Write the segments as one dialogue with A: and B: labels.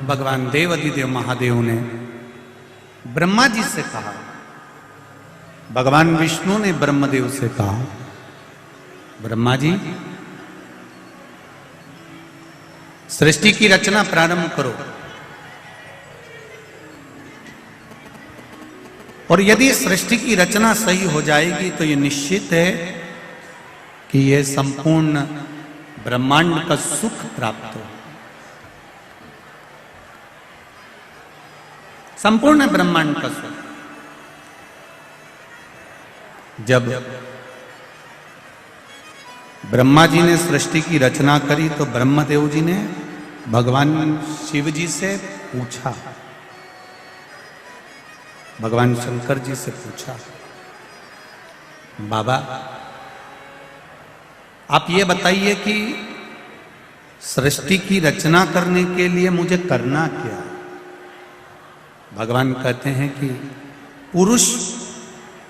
A: भगवान देव अधिदेव महादेव ने ब्रह्मा जी से कहा, भगवान विष्णु ने ब्रह्मदेव से कहा, ब्रह्मा जी सृष्टि की रचना प्रारंभ करो, और यदि सृष्टि की रचना सही हो जाएगी तो यह निश्चित है कि यह संपूर्ण ब्रह्मांड का सुख प्राप्त हो। संपूर्ण ब्रह्मांड का सुख। जब ब्रह्मा जी ने सृष्टि की रचना करी तो ब्रह्मदेव जी ने भगवान शिव जी से पूछा, भगवान शंकर जी से पूछा, बाबा आप ये बताइए कि सृष्टि की रचना करने के लिए मुझे करना क्या? भगवान कहते हैं कि पुरुष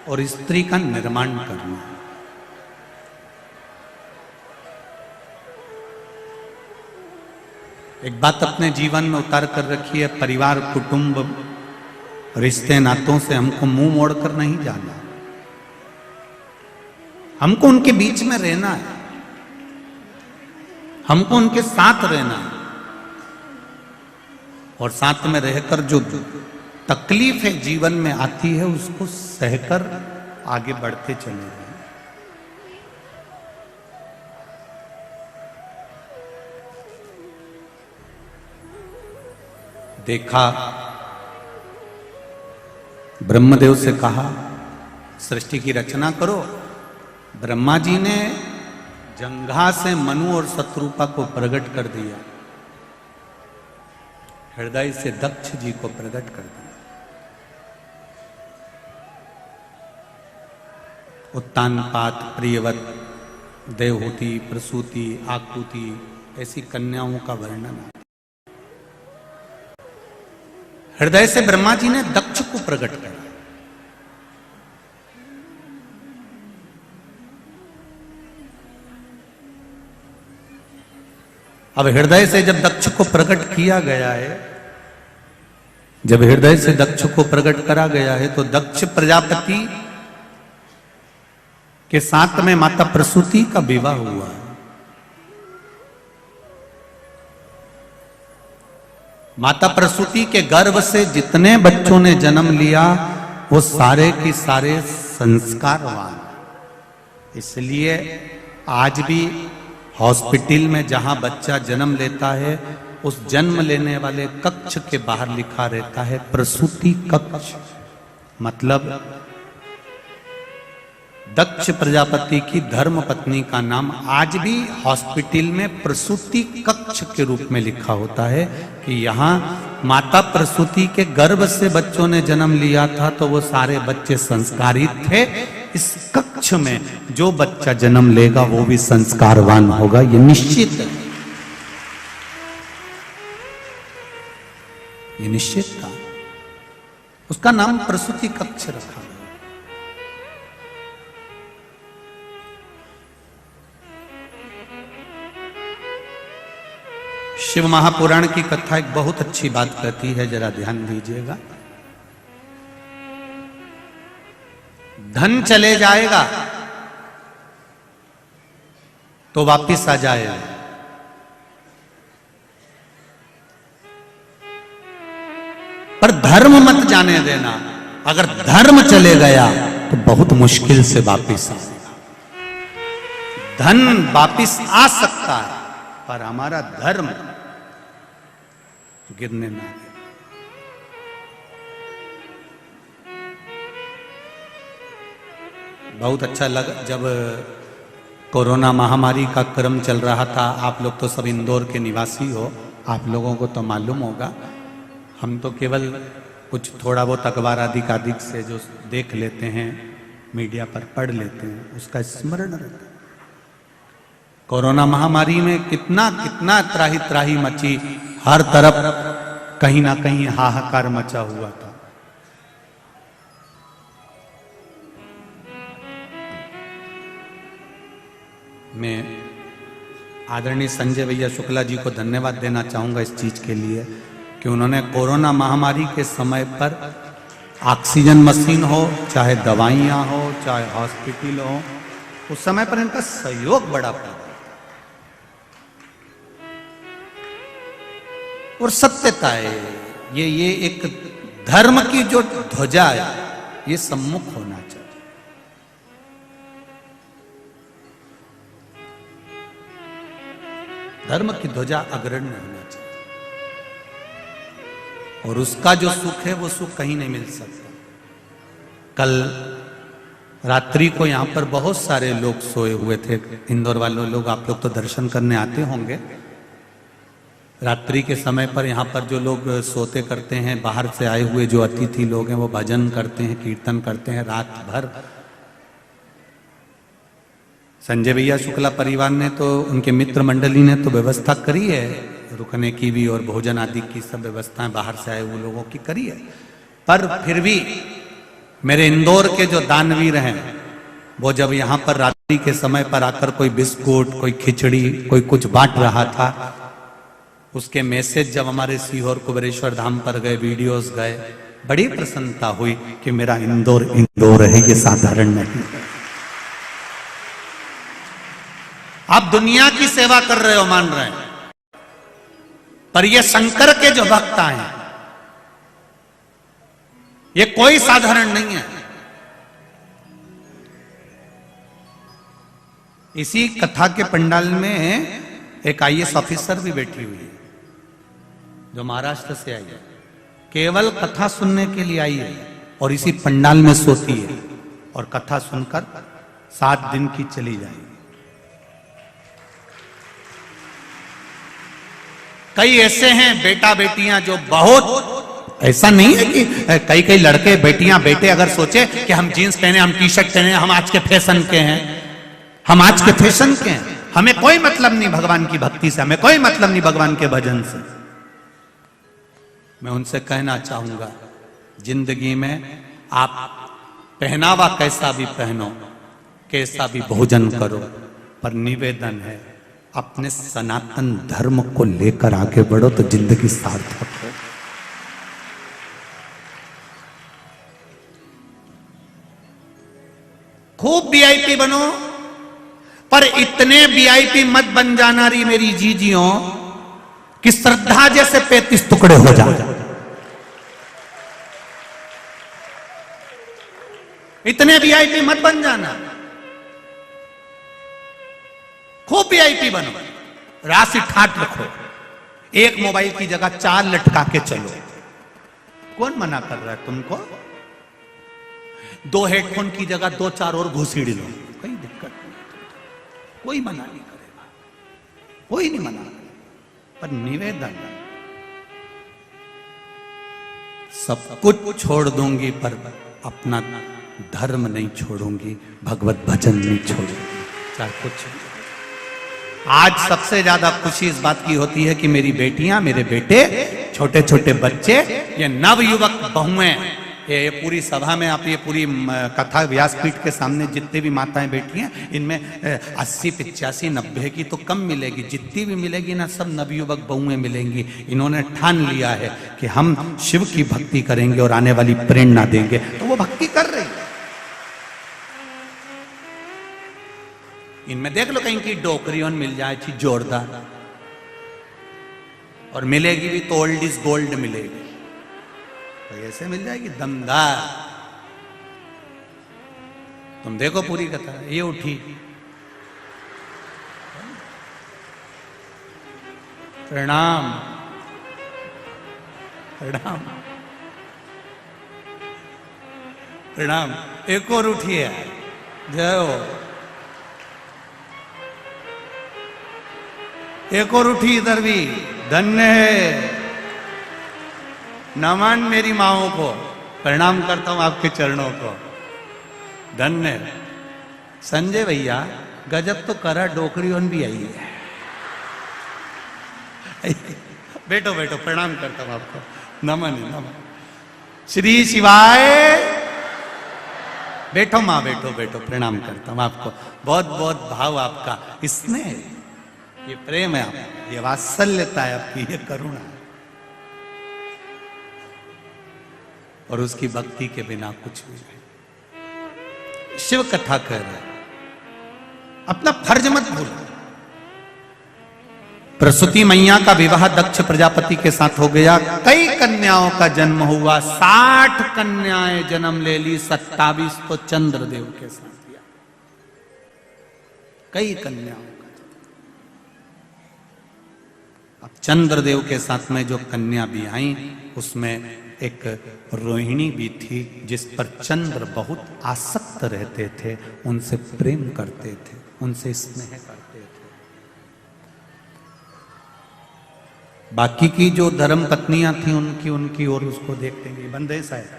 A: और स्त्री का निर्माण करना। एक बात अपने जीवन में उतार कर रखी है, परिवार कुटुंब रिश्ते नातों से हमको मुंह मोड़कर नहीं जाना, हमको उनके बीच में रहना है, हमको उनके साथ रहना है, और साथ में रहकर जो तकलीफें जीवन में आती है उसको सहकर आगे बढ़ते चले जाएं। देखा, ब्रह्मदेव से कहा सृष्टि की रचना करो। ब्रह्मा जी ने जंघा से मनु और शत्रुपा को प्रकट कर दिया, हृदय से दक्ष जी को प्रकट कर दिया। उत्तानपात, प्रियवत, देवहूति, प्रसूति, आकुति ऐसी कन्याओं का वर्णन है। हृदय से ब्रह्मा जी ने दक्ष को प्रकट किया। अब हृदय से जब दक्ष को प्रकट किया गया है, जब हृदय से दक्ष को प्रकट करा गया है तो दक्ष प्रजापति के साथ में माता प्रसूति का विवाह हुआ। माता प्रसूति के गर्भ से जितने बच्चों ने जन्म लिया वो सारे की सारे संस्कारवान। इसलिए आज भी हॉस्पिटल में जहां बच्चा जन्म लेता है उस जन्म लेने वाले कक्ष के बाहर लिखा रहता है प्रसूति कक्ष, मतलब दक्ष प्रजापति की धर्म पत्नी का नाम आज भी हॉस्पिटल में प्रसूति कक्ष के रूप में लिखा होता है कि यहाँ माता प्रसूति के गर्भ से बच्चों ने जन्म लिया था तो वो सारे बच्चे संस्कारित थे। इस कक्ष में जो बच्चा जन्म लेगा वो भी संस्कारवान होगा, ये निश्चित है, ये निश्चित था। उसका नाम प्रसूति कक्ष रखा। शिव महापुराण की कथा एक बहुत अच्छी बात कहती है, जरा ध्यान दीजिएगा। धन चले जाएगा तो वापिस आ जाएगा, पर धर्म मत जाने देना। अगर धर्म चले गया तो बहुत मुश्किल से वापिस आएगा। धन वापिस आ सकता है पर हमारा धर्म गिरने ना दे। बहुत अच्छा लगा जब कोरोना महामारी का क्रम चल रहा था। आप लोग तो सब इंदौर के निवासी हो, आप लोगों को तो मालूम होगा। हम तो केवल कुछ थोड़ा बहुत अखबार आदि से जो देख लेते हैं, मीडिया पर पढ़ लेते हैं, उसका स्मरण रहता है। कोरोना महामारी में कितना कितना त्राही त्राही मची, हर तरफ कहीं ना कहीं हाहाकार मचा हुआ था। मैं आदरणीय संजय भैया शुक्ला जी को धन्यवाद देना चाहूंगा इस चीज के लिए कि उन्होंने कोरोना महामारी के समय पर ऑक्सीजन मशीन हो, चाहे दवाइयाँ हो, चाहे हॉस्पिटल हो, उस समय पर इनका सहयोग बड़ा पड़ा। और सत्यता है, ये एक धर्म की जो ध्वजा है, ये सम्मुख होना चाहिए। धर्म की ध्वजा अग्रण्य होना चाहिए, और उसका जो सुख है वो सुख कहीं नहीं मिल सकता। कल रात्रि को यहां पर बहुत सारे लोग सोए हुए थे, इंदौर वाले लोग, आप लोग तो दर्शन करने आते होंगे। रात्रि के समय पर यहाँ पर जो लोग सोते करते हैं, बाहर से आए हुए जो अतिथि लोग हैं, वो भजन करते हैं, कीर्तन करते हैं रात भर। संजय भैया शुक्ला परिवार ने तो, उनके मित्र मंडली ने तो व्यवस्था करी है रुकने की भी, और भोजन आदि की सब व्यवस्थाएं बाहर से आए हुए लोगों की करी है। पर फिर भी मेरे इंदौर के जो दानवीर हैं, वो जब यहाँ पर रात्रि के समय पर आकर कोई बिस्कुट, कोई खिचड़ी, कोई कुछ बांट रहा था, उसके मैसेज जब हमारे सीहोर कुबेरेश्वर धाम पर गए, वीडियोस गए, बड़ी प्रसन्नता हुई कि मेरा इंदौर इंदौर है, ये साधारण नहीं। आप दुनिया की सेवा कर रहे हो, मान रहे हैं, पर ये शंकर के जो भक्त हैं, ये कोई साधारण नहीं है। इसी कथा के पंडाल में एक IAS ऑफिसर भी बैठी हुई है, जो महाराष्ट्र से आई है, केवल कथा सुनने के लिए आई है, और इसी पंडाल में सोती है, और कथा सुनकर 7 दिन की चली जाएगी। कई ऐसे हैं बेटा बेटियां जो बहुत, ऐसा नहीं है कि कई लड़के बेटियां बेटे अगर सोचे कि हम जीन्स पहने, हम टी शर्ट पहने, हम आज के फैशन के हैं, हम आज के फैशन के हैं, हमें कोई मतलब नहीं भगवान की भक्ति से, हमें कोई मतलब नहीं भगवान के भजन से। मैं उनसे कहना चाहूंगा, जिंदगी में आप पहनावा कैसा भी पहनो, कैसा भी भोजन करो, पर निवेदन है अपने सनातन धर्म को लेकर आगे बढ़ो, तो जिंदगी सार्थक हो। खूब VIP बनो, पर इतने VIP मत बन जाना री मेरी जीजियों कि श्रद्धा जैसे 35 टुकड़े हो जाए। इतने VIP मत बन जाना, खूब VIP बनो, राशि ठाट रखो, एक मोबाइल की जगह 4 लटका के चलो। कौन मना कर रहा है तुमको? 2 हेडफोन की जगह 2-4 और घुसीड़ लो, कोई दिक्कत नहीं, कोई मना नहीं करेगा, कोई नहीं मना करेगा। पर निवेदन, सब कुछ छोड़ दूंगी पर अपना धर्म नहीं छोड़ूंगी, भगवत भजन नहीं छोड़ूंगी, चाहे कुछ। आज सबसे ज्यादा खुशी इस बात की होती है कि मेरी बेटियां, मेरे बेटे, छोटे छोटे बच्चे, ये नवयुवक बहुएं, ये पूरी सभा में, आप ये पूरी कथा व्यासपीठ के सामने जितने भी माताएं बैठी हैं, इनमें 80, 85, 90 की तो कम मिलेगी, जितनी भी मिलेगी ना सब नवयुवक बहुएं मिलेंगी। इन्होंने ठान लिया है कि हम शिव की भक्ति करेंगे और आने वाली प्रेरणा देंगे, तो वो भक्ति कर रही है। इनमें देख लो कहीं की डोकरियों मिल जाए चीज जोरदार, और मिलेगी भी तो ओल्ड इज गोल्ड मिलेगी, तो ऐसे मिल जाएगी दमदार। तुम देखो पूरी कथा, ये उठी, प्रणाम प्रणाम प्रणाम, एक और उठी है, जय हो। एक और उठी इधर भी, धन्य है। नमन मेरी माओ को, प्रणाम करता हूं आपके चरणों को, धन्य। संजय भैया गजब तो करा, डोकरियों भी आई है। बैठो बैठो, प्रणाम करता हूं आपको, नमन है, नमन। श्री शिवाय। बैठो माँ, बैठो बैठो, प्रणाम करता हूं आपको, बहुत बहुत भाव आपका, इसने ये प्रेम है आपका, ये वात्सल्यता है आपकी, ये करुणा है। और उसकी भक्ति के बिना कुछ भी नहीं। शिव कथा कह रहे हैं, अपना फर्ज मत भूलो। प्रसूति मैया का विवाह दक्ष प्रजापति के साथ हो गया, कई कन्याओं का जन्म हुआ, 60 कन्याएं जन्म ले ली, 27 तो चंद्रदेव के साथ किया, कई कन्याओं का। अब चंद्रदेव के साथ में जो कन्या भी आई उसमें एक रोहिणी भी थी, जिस पर चंद्र बहुत आसक्त रहते थे, उनसे प्रेम करते थे, उनसे स्नेह करते थे। बाकी की जो धर्म पत्नियां थी उनकी ओर उसको देखते नहीं, बंदे शायद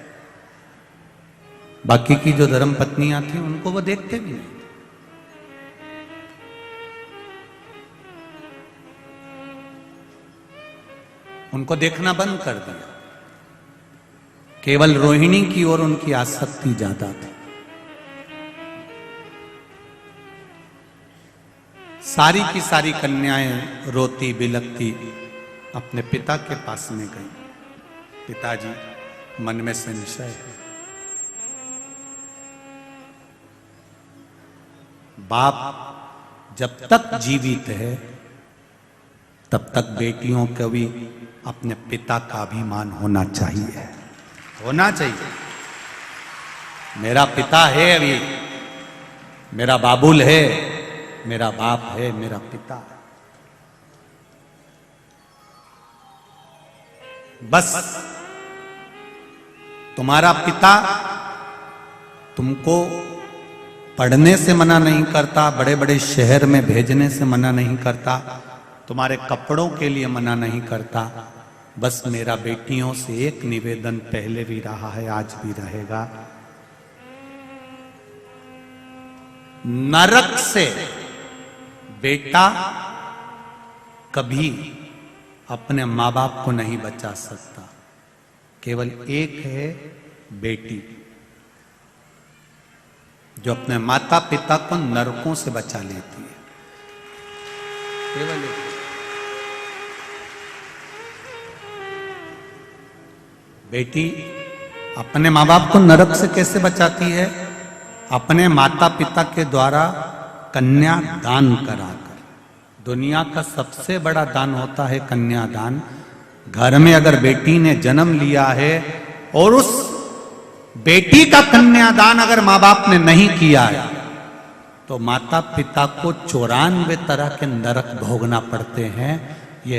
A: बाकी की जो धर्म पत्नियां थी उनको वो देखते भी नहीं। उनको देखना बंद कर दिया, केवल रोहिणी की ओर उनकी आसक्ति ज्यादा थी। सारी की सारी कन्याएं रोती बिलखती अपने पिता के पास में गई। पिताजी, मन में संशय है, बाप जब तक जीवित है तब तक बेटियों को भी अपने पिता का अभिमान होना चाहिए, होना चाहिए। मेरा पिता है, अभी मेरा बाबुल है, मेरा बाप है, मेरा पिता है। बस तुम्हारा पिता तुमको पढ़ने से मना नहीं करता, बड़े बड़े शहर में भेजने से मना नहीं करता, तुम्हारे कपड़ों के लिए मना नहीं करता। बस मेरा बेटियों से एक निवेदन पहले भी रहा है, आज भी रहेगा, नरक से बेटा कभी अपने माँ बाप को नहीं बचा सकता। केवल एक है बेटी, जो अपने माता पिता को नरकों से बचा लेती है, केवल एक। बेटी अपने माँ बाप को नरक से कैसे बचाती है? अपने माता पिता के द्वारा कन्या दान कराकर। दुनिया का सबसे बड़ा दान होता है कन्यादान। घर में अगर बेटी ने जन्म लिया है और उस बेटी का कन्यादान अगर माँ बाप ने नहीं किया है तो माता पिता को 94 तरह के नरक भोगना पड़ते हैं। ये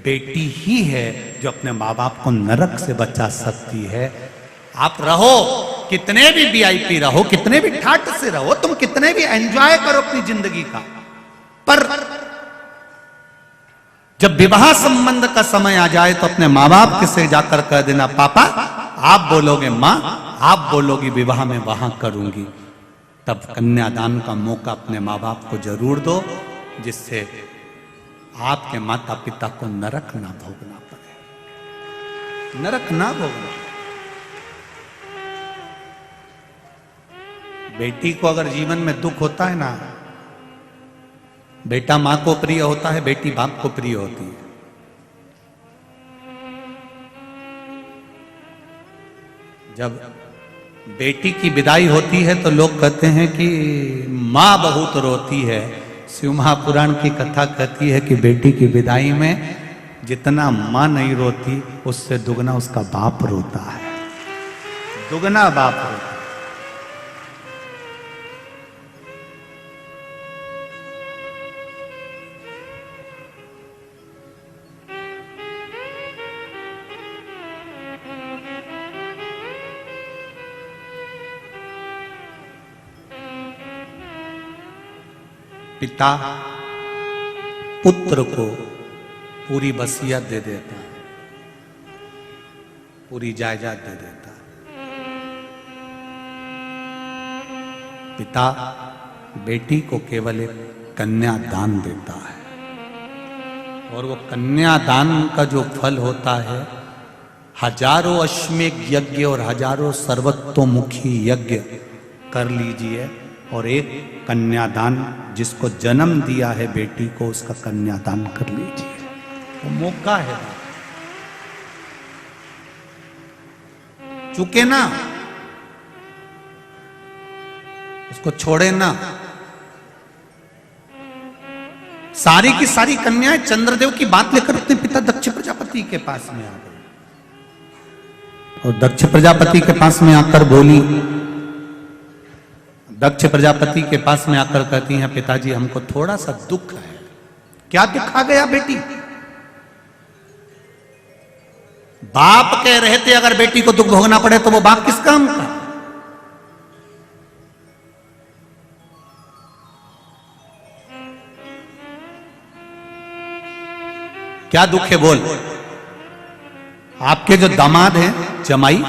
A: बेटी ही है जो अपने माँ बाप को नरक से बचा सकती है। आप रहो कितने भी वीआईपी रहो, कितने भी ठाट से रहो, तुम कितने भी एंजॉय करो अपनी जिंदगी का, पर जब विवाह संबंध का समय आ जाए तो अपने माँ बाप के से जाकर कह देना, पापा आप बोलोगे, माँ आप बोलोगी, विवाह में वहां करूंगी। तब कन्यादान का मौका अपने माँ बाप को जरूर दो, जिससे आपके माता पिता को नरक ना भोगना पड़े, नरक ना भोगना। बेटी को अगर जीवन में दुख होता है ना, बेटा मां को प्रिय होता है, बेटी बाप को प्रिय होती है। जब बेटी की विदाई होती है तो लोग कहते हैं कि मां बहुत रोती है। शिव महापुराण की कथा कहती है कि बेटी की विदाई में जितना मां नहीं रोती उससे दुगना उसका बाप रोता है, दुगना बाप रोता है। पिता पुत्र को पूरी वसीयत दे देता है, पूरी जायदाद दे देता है। पिता बेटी को केवल एक कन्यादान देता है, और वो कन्यादान का जो फल होता है, हजारों अश्वमेध यज्ञ और हजारों सर्वतोमुखी यज्ञ कर लीजिए, और एक कन्यादान जिसको जन्म दिया है बेटी को, उसका कन्यादान कर लीजिए। वो मौका है। चूके ना, उसको छोड़े ना। सारी की सारी कन्याएं चंद्रदेव की बात लेकर अपने पिता दक्ष प्रजापति के पास में आ गई और दक्ष प्रजापति के पास में आकर बोली, दक्ष प्रजापति के पास में आकर कहती हैं, पिताजी हमको थोड़ा सा दुख है। क्या दुख आ गया बेटी? बाप के रहते अगर बेटी को दुख भोगना पड़े तो वो बाप किस काम का? क्या दुख है बोल? आपके जो दामाद हैं जमाई,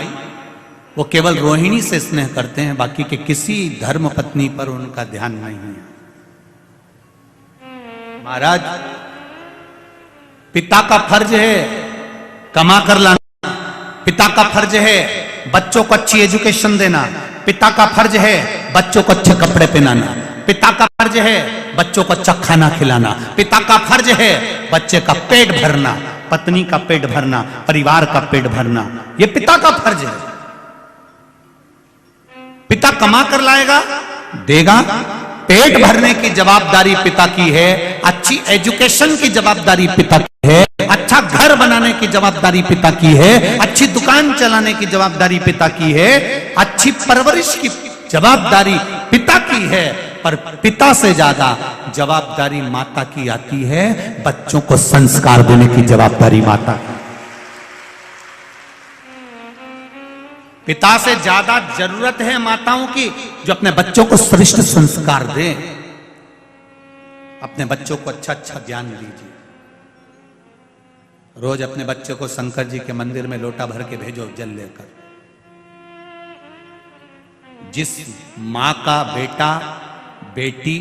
A: वो केवल रोहिणी से स्नेह करते हैं, बाकी के किसी धर्म पत्नी पर उनका ध्यान नहीं है। महाराज, पिता का फर्ज है कमा कर लाना, पिता का फर्ज है बच्चों को अच्छी एजुकेशन देना, पिता का फर्ज है बच्चों को अच्छे कपड़े पहनाना, पिता का फर्ज है बच्चों को अच्छा खाना खिलाना, पिता का फर्ज है बच्चे का पेट भरना, पत्नी का पेट भरना, परिवार का पेट भरना। यह पिता का फर्ज है। पिता कमा कर लाएगा, देगा, पेट भरने की जवाबदारी पिता की है, अच्छी एजुकेशन की जवाबदारी पिता की है, अच्छा घर बनाने की जवाबदारी पिता की है, अच्छी दुकान चलाने की जवाबदारी पिता की है, अच्छी परवरिश की जवाबदारी पिता की है। पर पिता से ज्यादा जवाबदारी माता की आती है, बच्चों को संस्कार देने की जवाबदारी माता की। पिता से ज्यादा जरूरत है माताओं की, जो अपने बच्चों को श्रेष्ठ संस्कार दें। अपने बच्चों को अच्छा अच्छा ज्ञान दीजिए। रोज अपने बच्चे को शंकर जी के मंदिर में लोटा भर के भेजो जल लेकर। जिस मां का बेटा बेटी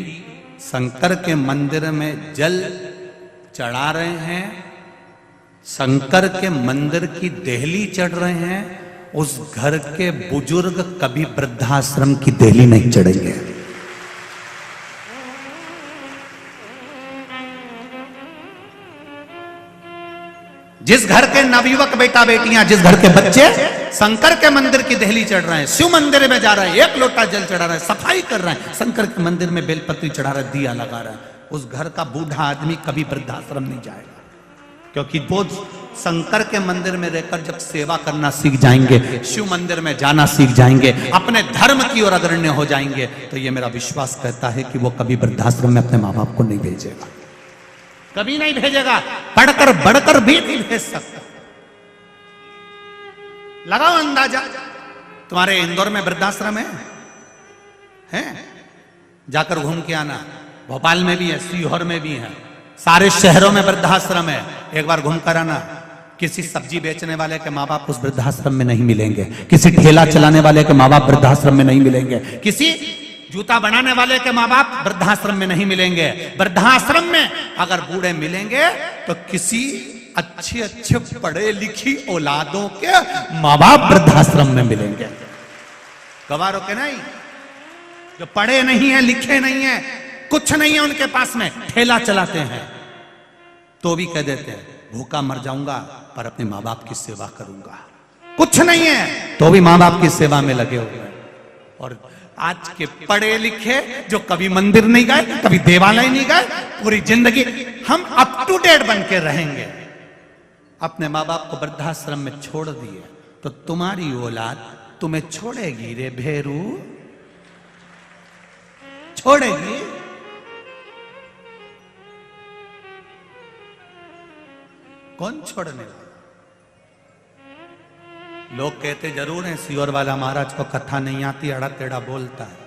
A: शंकर के मंदिर में जल चढ़ा रहे हैं, शंकर के मंदिर की देहली चढ़ रहे हैं, उस घर के बुजुर्ग कभी वृद्धाश्रम की देहली नहीं चढ़ेंगे। जिस घर के नवयुवक बेटा बेटियां, जिस घर के बच्चे शंकर के मंदिर की देहली चढ़ रहे हैं, शिव मंदिर में जा रहे हैं, एक लोटा जल चढ़ा रहे हैं, सफाई कर रहे हैं, शंकर के मंदिर में बेलपत्री चढ़ा रहे हैं, दिया लगा रहे हैं, उस घर का बूढ़ा आदमी कभी वृद्धाश्रम नहीं जाएगा। क्योंकि वो शंकर के मंदिर में रहकर जब सेवा करना सीख जाएंगे, शिव मंदिर में जाना सीख जाएंगे, अपने धर्म की ओर अग्रण्य हो जाएंगे, तो ये मेरा विश्वास कहता है कि वो कभी वृद्धाश्रम में अपने मां बाप को नहीं भेजेगा, कभी नहीं भेजेगा। पढ़कर बढ़कर भी नहीं भेज सकता। लगाओ अंदाजा। तुम्हारे इंदौर में वृद्धाश्रम है? जाकर घूम के आना। भोपाल में भी है, सीहोर में भी है, सारे शहरों में वृद्धाश्रम है। एक बार घूम कर आना। किसी सब्जी बेचने वाले के माँ बाप उस वृद्धाश्रम में नहीं मिलेंगे, किसी ठेला चलाने वाले के माँ बाप वृद्धाश्रम में नहीं मिलेंगे, किसी जूता बनाने वाले के माँ बाप वृद्धाश्रम में नहीं मिलेंगे। वृद्धाश्रम में अगर बूढ़े मिलेंगे तो किसी अच्छे अच्छे पढ़े लिखी औलादों के माँ बाप वृद्धाश्रम में मिलेंगे। गवारों के नहीं, जो पढ़े नहीं है, लिखे नहीं है, कुछ नहीं है उनके पास में, ठेला चलाते हैं, तो भी कह देते हैं भूखा मर जाऊंगा पर अपने माँ बाप की सेवा करूंगा। कुछ नहीं है तो भी माँ बाप की सेवा में लगे हुए हैं। और आज के पढ़े लिखे जो कभी मंदिर नहीं गए, कभी देवालय नहीं गए, पूरी जिंदगी हम अप टू डेट बन के रहेंगे, अपने माँ बाप को वृद्धाश्रम में छोड़ दिए, तो तुम्हारी औलाद तुम्हें छोड़ेगी रे भेरू, छोड़ेगी। कौन छोड़ने वाला? लोग कहते जरूर हैं सीहोर वाला महाराज को कथा नहीं आती, अड़ा टेढ़ा बोलता है,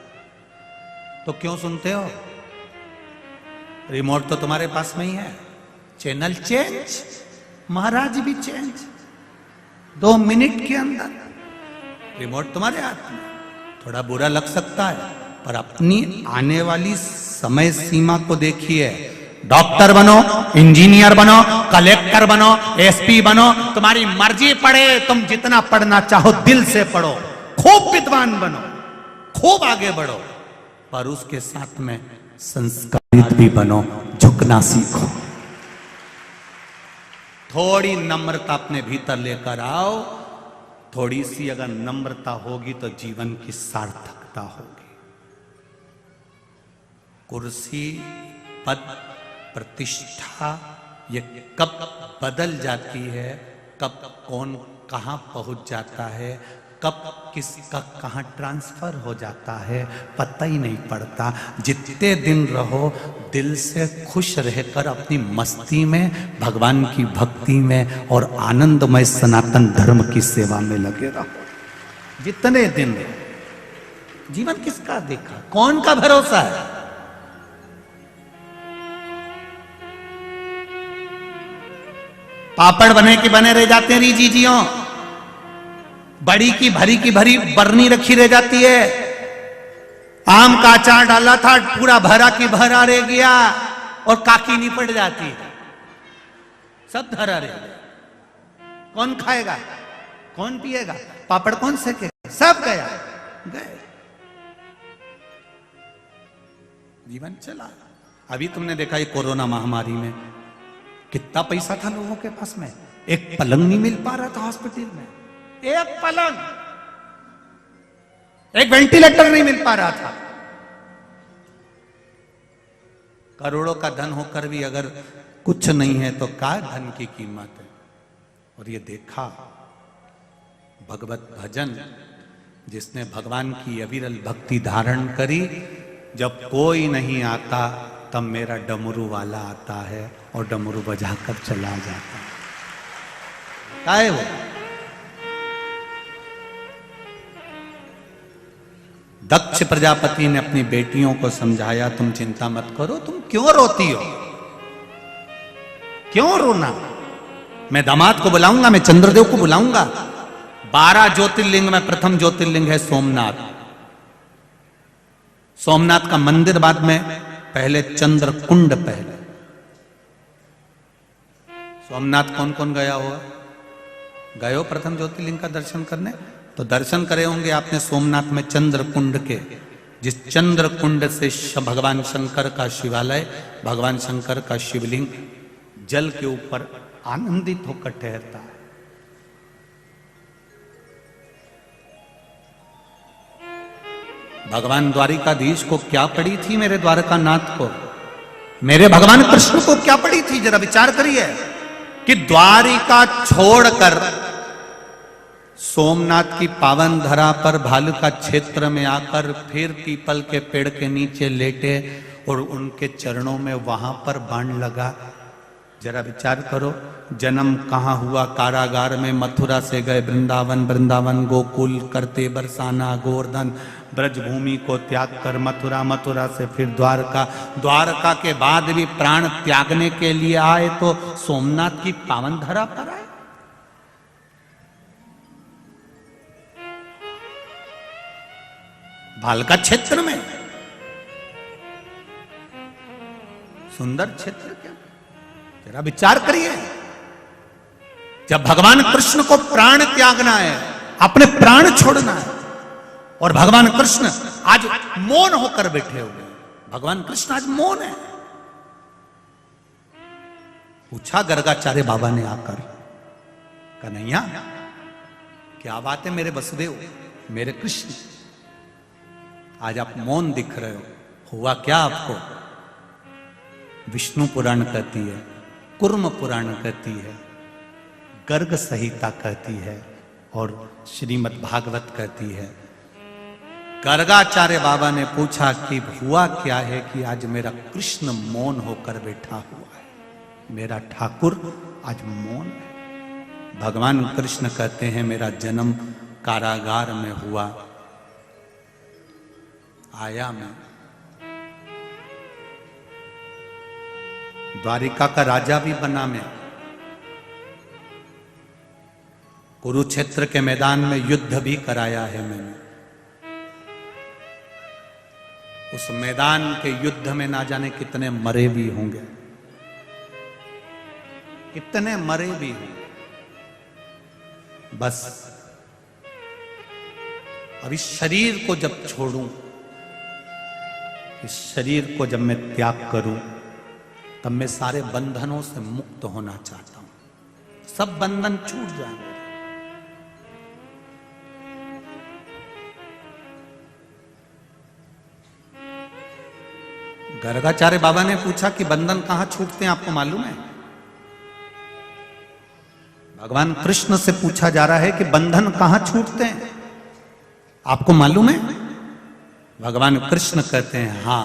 A: तो क्यों सुनते हो? रिमोट तो तुम्हारे पास में ही है, चैनल चेंज, महाराज भी चेंज, 2 मिनट के अंदर रिमोट तुम्हारे हाथ में। थोड़ा बुरा लग सकता है पर अपनी आने वाली समय सीमा को देखिए। डॉक्टर बनो, इंजीनियर बनो, कलेक्टर बनो, एसपी बनो, तुम्हारी मर्जी, पढ़े तुम जितना पढ़ना चाहो दिल से पढ़ो, खूब विद्वान बनो, खूब आगे बढ़ो, पर उसके साथ में संस्कारित भी बनो, झुकना सीखो। थोड़ी नम्रता अपने भीतर लेकर आओ, थोड़ी सी अगर नम्रता होगी तो जीवन की सार्थकता होगी। कुर्सी, पद, प्रतिष्ठा ये कब बदल जाती है, कब कौन कहां पहुंच जाता है, कब किसका कहां ट्रांसफर हो जाता है, पता ही नहीं पड़ता। जितने दिन रहो दिल से खुश रहकर अपनी मस्ती में, भगवान की भक्ति में और आनंदमय सनातन धर्म की सेवा में लगे रहो। जितने दिन रहो। जीवन किसका देखा, कौन का भरोसा है? पापड़ बने कि बने रह जाते हैं रीजीजियों, बड़ी की भरी बरनी रखी रह जाती है। आम का अचार डाला था, पूरा भरा की भरा रह गया और काकी नहीं पड़ जाती है, सब धरा रह गया। कौन खाएगा, कौन पिएगा, पापड़ कौन सेकेगा, सब गया गए। जीवन चला। अभी तुमने देखा ये कोरोना महामारी में कितना पैसा था लोगों के पास में, एक पलंग नहीं मिल पा रहा था हॉस्पिटल में, एक पलंग, एक वेंटिलेटर नहीं मिल पा रहा था। करोड़ों का धन होकर भी अगर कुछ नहीं है तो क्या धन की कीमत है। और ये देखा भगवत भजन, जिसने भगवान की अविरल भक्ति धारण करी, जब कोई नहीं आता तब मेरा डमरू वाला आता है और डमरू बजाकर चला जाता है। क्या है वो? दक्ष प्रजापति ने अपनी बेटियों को समझाया, तुम चिंता मत करो, तुम क्यों रोती हो, क्यों रोना? मैं दामाद को बुलाऊंगा, मैं चंद्रदेव को बुलाऊंगा। 12 ज्योतिर्लिंग में प्रथम ज्योतिर्लिंग है सोमनाथ। सोमनाथ का मंदिर बाद में, पहले चंद्र कुंड पहले। सोमनाथ कौन कौन गया होगा? गए हो प्रथम ज्योतिर्लिंग का दर्शन करने? तो दर्शन करे होंगे आपने सोमनाथ में चंद्र कुंड के, जिस चंद्र कुंड से भगवान शंकर का शिवालय, भगवान शंकर का शिवलिंग जल के ऊपर आनंदित होकर ठहरता है। भगवान द्वारिकाधीश को क्या पड़ी थी मेरे द्वारकानाथ को, मेरे भगवान कृष्ण को क्या पड़ी थी? जरा विचार करिए कि द्वारिका छोड़कर सोमनाथ की पावन धरा पर भालू का क्षेत्र में आकर फिर पीपल के पेड़ के नीचे लेटे और उनके चरणों में वहां पर बाण लगा। जरा विचार करो, जन्म कहाँ हुआ? कारागार में। मथुरा से गए वृंदावन, वृंदावन गोकुल करते बरसाना गोवर्धन, ब्रजभूमि को त्याग कर मथुरा, मथुरा से फिर द्वारका, द्वारका के बाद भी प्राण त्यागने के लिए आए तो सोमनाथ की पावन धरा पर आए। भालका क्षेत्र में, सुंदर क्षेत्र क्या, जरा विचार करिए। जब भगवान कृष्ण को प्राण त्यागना है, अपने प्राण छोड़ना है, और भगवान कृष्ण आज मौन होकर बैठे हुए, भगवान कृष्ण आज मौन है। पूछा गर्गाचार्य बाबा ने आकर, कन्हैया क्या बात है मेरे वसुदेव, मेरे कृष्ण, आज आप मौन दिख रहे हो, हुआ क्या आपको? विष्णु पुराण कहती है, कुर्म पुराण कहती है, गर्ग संहिता कहती है और श्रीमद् भागवत कहती है। गर्गाचार्य बाबा ने पूछा कि हुआ क्या है कि आज मेरा कृष्ण मौन होकर बैठा हुआ है, मेरा ठाकुर आज मौन है। भगवान कृष्ण कहते हैं मेरा जन्म कारागार में हुआ, आया मैं द्वारिका का राजा भी बना, मैं कुरुक्षेत्र के मैदान में युद्ध भी कराया है मैंने। उस मैदान के युद्ध में ना जाने कितने मरे भी होंगे, कितने मरे भी होंगे। बस अब इस शरीर को जब छोड़ूं, इस शरीर को जब मैं त्याग करूं, तब मैं सारे बंधनों से मुक्त होना चाहता हूं। सब बंधन छूट जाएंगे। गर्गाचार्य बाबा ने पूछा कि बंधन कहां छूटते हैं, आपको मालूम है? भगवान कृष्ण से पूछा जा रहा है कि बंधन कहां छूटते हैं, आपको मालूम है? भगवान कृष्ण कहते हैं हां,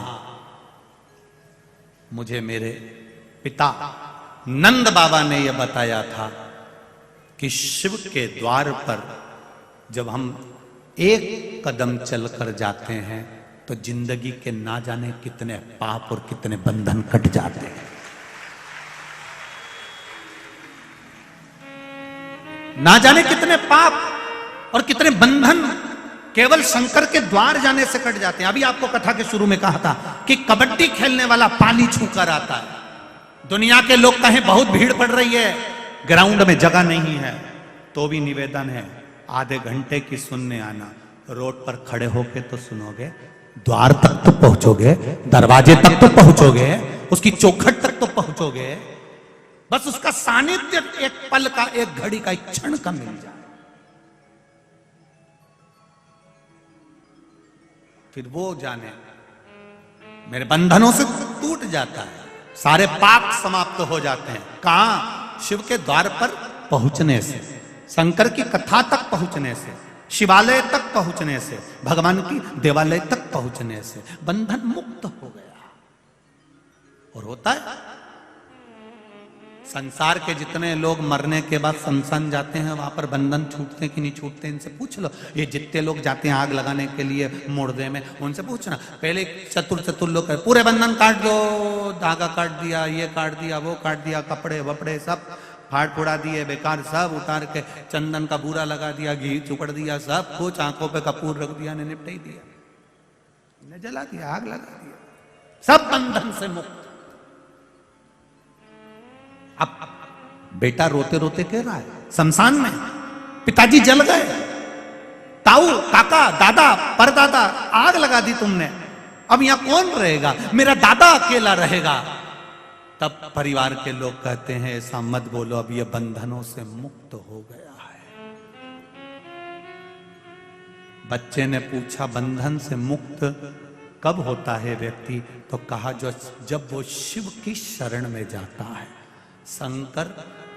A: मुझे मेरे पिता नंद बाबा ने यह बताया था कि शिव के द्वार पर जब हम एक कदम चलकर जाते हैं तो जिंदगी के ना जाने कितने पाप और कितने बंधन कट जाते हैं। ना जाने कितने पाप और कितने बंधन केवल शंकर के द्वार जाने से कट जाते हैं। अभी आपको कथा के शुरू में कहा था कि कबड्डी खेलने वाला पानी छूकर आता है। दुनिया के लोग कहें बहुत भीड़ पड़ रही है, ग्राउंड में जगह नहीं है, तो भी निवेदन है आधे घंटे की सुनने आना। रोड पर खड़े होके तो सुनोगे, द्वार तक तो पहुंचोगे, दरवाजे तक तो पहुंचोगे, उसकी चौखट तक तो पहुंचोगे। बस उसका सानिध्य एक पल का, एक घड़ी का, एक क्षण का मिल जाए, फिर वो जाने मेरे बंधनों से टूट जाता है, सारे पाप समाप्त हो जाते हैं। कहां? शिव के द्वार पर पहुंचने से, शंकर की कथा तक पहुंचने से, शिवालय तक पहुंचने से, भगवान की देवालय तक पहुंचने से बंधन मुक्त हो गया। और होता है संसार के जितने लोग मरने के बाद शमशान जाते हैं वहां पर बंधन छूटते कि नहीं छूटते, इनसे पूछ लो। ये जितने लोग जाते हैं आग लगाने के लिए मुर्दे में, उनसे पूछना। पहले चतुर लोग पूरे बंधन काट दो, धागा काट दिया, ये काट दिया, वो काट दिया, कपड़े वपड़े सब फाड़ फुड़ा दिए, बेकार सब उतार के चंदन का बूरा लगा दिया, घी चुपड़ दिया, सब कुछ आंखों पे कपूर रख दिया, ने निपटा ही दिया, ने जला दिया, आग लगा दिया, सब बंधन से मुक्त। अब बेटा रोते रोते कह रहा है शमशान में पिताजी जल गए, ताऊ, काका, दादा, परदादा, आग लगा दी तुमने, अब यहां कौन रहेगा? मेरा दादा अकेला रहेगा। तब परिवार के लोग कहते हैं ऐसा मत बोलो, अब ये बंधनों से मुक्त हो गया है। बच्चे ने पूछा बंधन से मुक्त कब होता है व्यक्ति? तो कहा जब वो शिव की शरण में जाता है। शंकर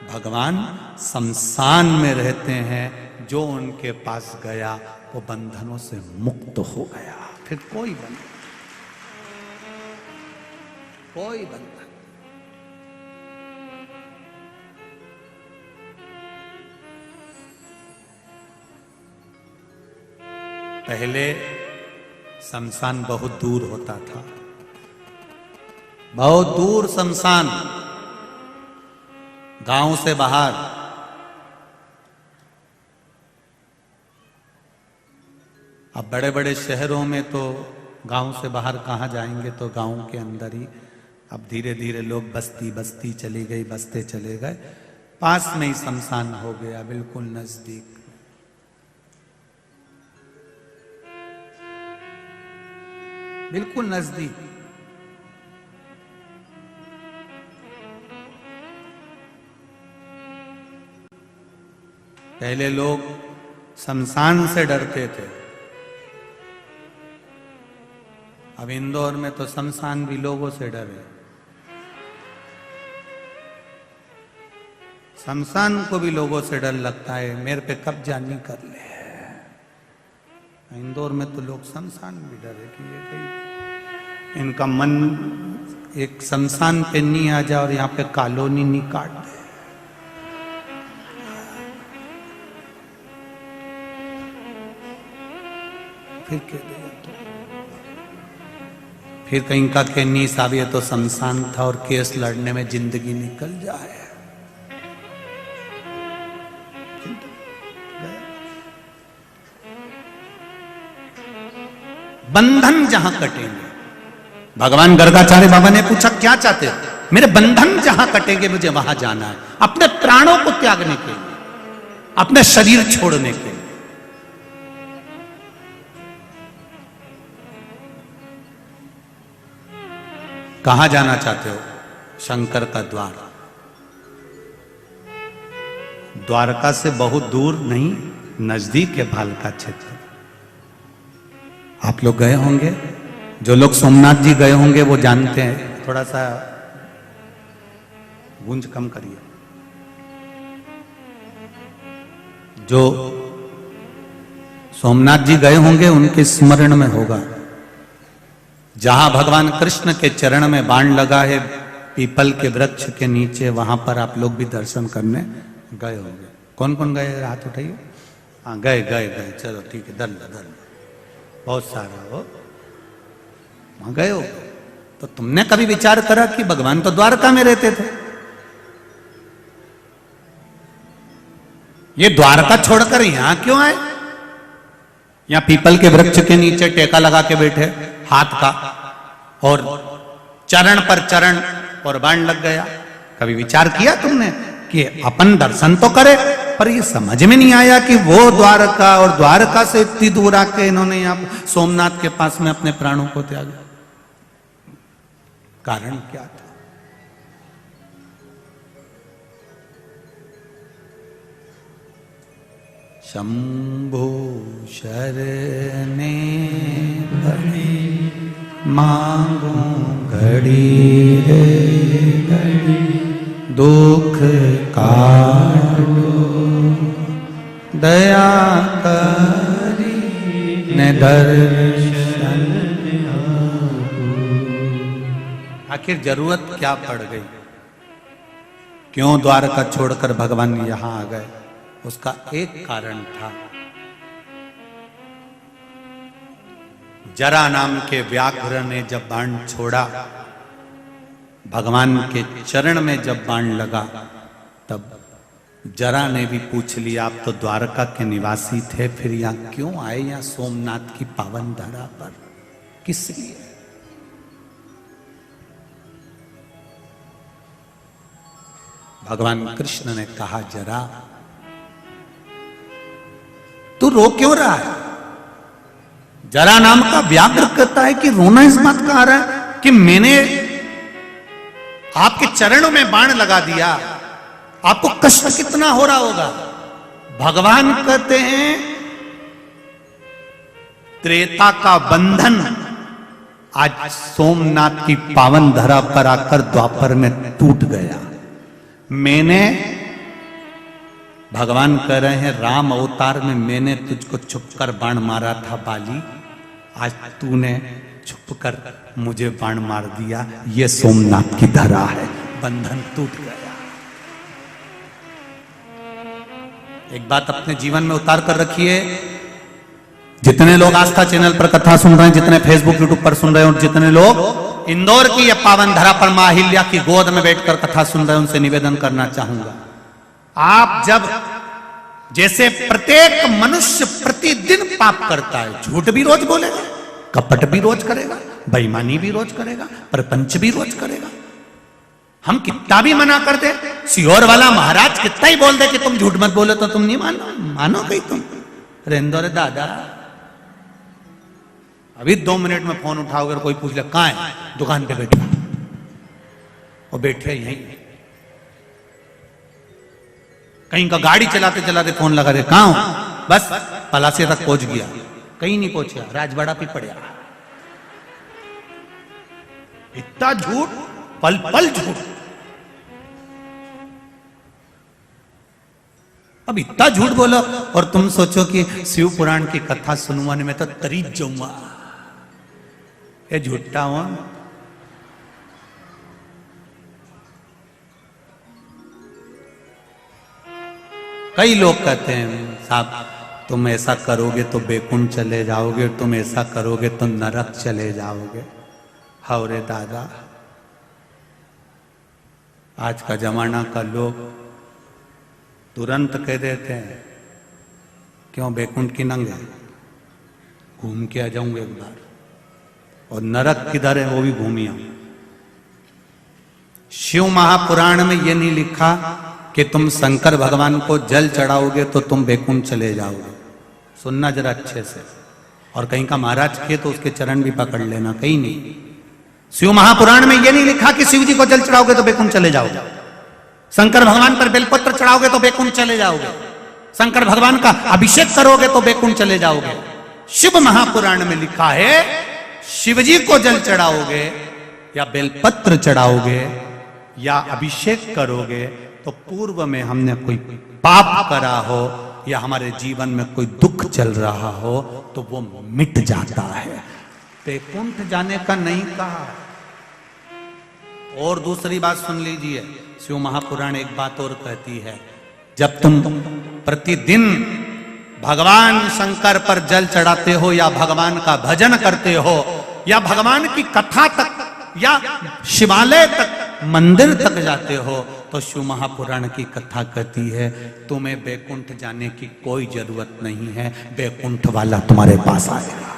A: भगवान शमशान में रहते हैं, जो उनके पास गया वो बंधनों से मुक्त हो गया। फिर कोई बंधन, कोई बंधन। पहले शमशान बहुत दूर होता था, बहुत दूर शमशान, गांव से बाहर। अब बड़े बड़े शहरों में तो गांव से बाहर कहां जाएंगे, तो गांव के अंदर ही। अब धीरे धीरे लोग बस्ती बस्ती चली गई, बसते चले गए, पास में ही शमशान हो गया, बिल्कुल नजदीक। बिल्कुल नजदीक। पहले लोग शमशान से डरते थे, अब इंदौर में तो शमशान भी लोगों से डरे। शमशान को भी लोगों से डर लगता है, मेरे पे कब्जा नहीं कर ले। इंदौर में तो लोग शमशान भी डरे कि ये कहीं इनका मन एक शमशान पे नहीं आ जाए और यहाँ पे कॉलोनी नहीं काट दे। फिर कह दिया तो फिर कहीं का कहनी साहब ये तो शमशान था और केस लड़ने में जिंदगी निकल जाए। बंधन जहां कटेंगे, भगवान गर्गाचार्य बाबा ने पूछा क्या चाहते हो? मेरे बंधन जहां कटेंगे मुझे वहां जाना है, अपने प्राणों को त्यागने के लिए, अपने शरीर छोड़ने के लिए। कहां जाना चाहते हो? शंकर का द्वार। द्वारका से बहुत दूर नहीं, नजदीक है भालका क्षेत्र। आप लोग गए होंगे, जो लोग सोमनाथ जी गए होंगे वो जानते हैं, थोड़ा सा गूंज कम करिए। जो सोमनाथ जी गए होंगे उनके स्मरण में होगा, जहां भगवान कृष्ण के चरण में बाण लगा है पीपल के वृक्ष के नीचे, वहां पर आप लोग भी दर्शन करने गए होंगे। कौन कौन गए, हाथ उठाइए। हाँ, गए गए गए, चलो ठीक है, दल बहुत सारा हो, वहां गए हो। तो तुमने कभी विचार करा कि भगवान तो द्वारका में रहते थे, ये द्वारका छोड़कर यहां क्यों आए? यहां पीपल के वृक्ष के नीचे टेका लगा के बैठे हाथ का, और चरण पर चरण और बाण लग गया। कभी विचार किया तुमने कि अपन दर्शन तो करे? पर ये समझ में नहीं आया कि वो द्वारका, और द्वारका से इतनी दूर आके इन्होंने यहां सोमनाथ के पास में अपने प्राणों को त्यागा। कारण क्या था? शंभो शरणे पड़े मांगो घड़ी रे घड़ी, दुख काटो दया करी ने दर्शन। आखिर जरूरत क्या पड़ गई? क्यों द्वारका छोड़कर भगवान यहां आ गए? उसका एक कारण था, जरा नाम के व्याघ्र ने जब बाण छोड़ा, भगवान के चरण में जब बाण लगा, तब जरा ने भी पूछ लिया, आप तो द्वारका के निवासी थे, फिर यहां क्यों आए? यहां सोमनाथ की पावन धरा पर किस लिए? भगवान कृष्ण ने कहा, जरा तू रो क्यों रहा है? जरा नाम का व्याघ्र कहता है कि रोना इस बात का आ रहा है कि मैंने आपके चरणों में बाण लगा दिया, आपको कष्ट कितना हो रहा होगा। भगवान कहते हैं त्रेता का बंधन आज सोमनाथ की पावन धरा पर आकर द्वापर में टूट गया। मैंने, भगवान कह रहे हैं, राम अवतार में मैंने तुझको छुपकर बाण मारा था बाली, आज तूने छुपकर मुझे बाण मार दिया। ये सोमनाथ की धरा है, बंधन टूट गया। एक बात अपने जीवन में उतार कर रखिए, जितने लोग आस्था चैनल पर कथा सुन रहे हैं, जितने फेसबुक यूट्यूब पर सुन रहे हैं, और जितने लोग इंदौर की यह पावन धरा पर मां अहिल्या की गोद में बैठकर कथा सुन रहे हैं, उनसे निवेदन करना चाहूंगा, आप जब, जैसे प्रत्येक मनुष्य प्रतिदिन पाप करता है, झूठ भी रोज बोलेगा, कपट भी रोज करेगा, बेईमानी भी रोज करेगा, प्रपंच भी रोज करेगा। हम कितना भी मना कर दे, सियोर वाला महाराज कितना ही बोल दे कि तुम झूठ मत बोले, तो तुम नहीं मानो कहीं तुम रेंदो रे दादा। अभी 2 मिनट में फोन उठाओगे, कोई पूछ ले कहां है, दुकान पे बैठा, और बैठे यहीं, कहीं का गाड़ी चलाते चलाते फोन लगा दे, कहां हो? बस पलासिया तक पहुंच गया, कहीं नहीं पहुंचा, राजवाड़ा पे पड़ा। इतना झूठ, पल पल झूठ। अब इतना झूठ बोलो और तुम सोचो कि शिव पुराण की कथा सुनवाने में तो तरीज जाऊंगा, ये झूठा हुआ। कई लोग कहते हैं साहब तुम ऐसा करोगे तो बैकुंठ चले जाओगे, तुम ऐसा करोगे तो नरक चले जाओगे। हौरे दादा, आज का जमाना का लोग तुरंत कह देते हैं क्यों बैकुंठ की नंगे, घूम के आ जाऊंगे एक बार, और नरक किधर है वो भी घूमिया। शिव महापुराण में ये नहीं लिखा कि तुम शंकर भगवान को जल चढ़ाओगे तो तुम बैकुंठ चले जाओगे। सुनना जरा अच्छे से, और कहीं का महाराज किए तो उसके चरण भी पकड़ लेना, कहीं नहीं। शिव महापुराण में यह नहीं लिखा कि शिव जी को जल चढ़ाओगे तो बैकुंठ चले जाओगे, शंकर भगवान पर बेलपत्र चढ़ाओगे तो बैकुंठ चले जाओगे, शंकर भगवान का अभिषेक करोगे तो बैकुंठ चले जाओगे। शिव महापुराण में लिखा है शिवजी को जल चढ़ाओगे या बेलपत्र चढ़ाओगे या अभिषेक करोगे तो पूर्व में हमने कोई पाप करा हो या हमारे जीवन में कोई दुख चल रहा हो तो वो मिट जाता है। वैकुंठ जाने का नहीं कहा। और दूसरी बात सुन लीजिए, शिव महापुराण एक बात और कहती है, जब तुम प्रतिदिन भगवान शंकर पर जल चढ़ाते हो या भगवान का भजन करते हो या भगवान की कथा तक या शिवालय तक मंदिर तक जाते हो तो शिव महापुराण की कथा कहती है तुम्हें वैकुंठ जाने की कोई जरूरत नहीं है, वैकुंठ वाला तुम्हारे पास आएगा।